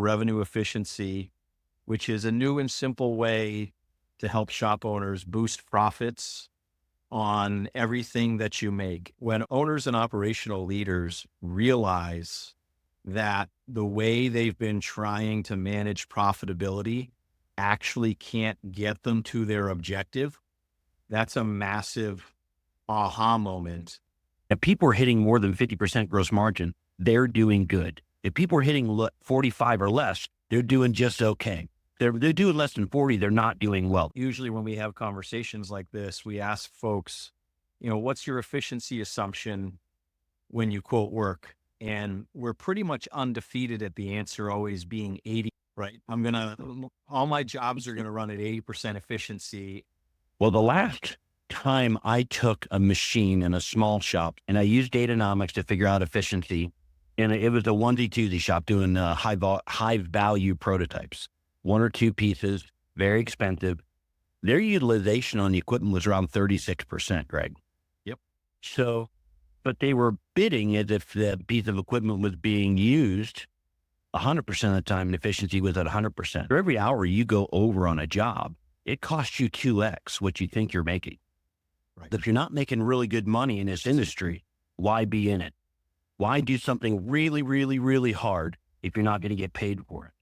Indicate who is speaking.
Speaker 1: revenue efficiency, which is a new and simple way to help shop owners boost profits on everything that you make. When owners and operational leaders realize that the way they've been trying to manage profitability actually can't get them to their objective, that's a massive aha moment.
Speaker 2: If people are hitting more than 50% gross margin, they're doing good. If people are hitting 45 or less, they're doing just okay. They're doing less than 40, they're not doing well.
Speaker 1: Usually when we have conversations like this, we ask folks, what's your efficiency assumption when you quote work? And we're pretty much undefeated at the answer always being 80, right? All my jobs are going to run at 80% efficiency.
Speaker 2: Well, the last time I took a machine in a small shop and I used Datanomix to figure out efficiency, and it was a onesie twosie shop doing high value prototypes, one or two pieces, very expensive. Their utilization on the equipment was around 36%, Greg.
Speaker 1: Yep.
Speaker 2: So, but they were bidding as if the piece of equipment was being used 100% of the time and efficiency was at 100%. For every hour you go over on a job, it costs you 2x what you think you're making.
Speaker 1: Right.
Speaker 2: If you're not making really good money in this industry, why be in it? Why do something really, really, really hard if you're not going to get paid for it?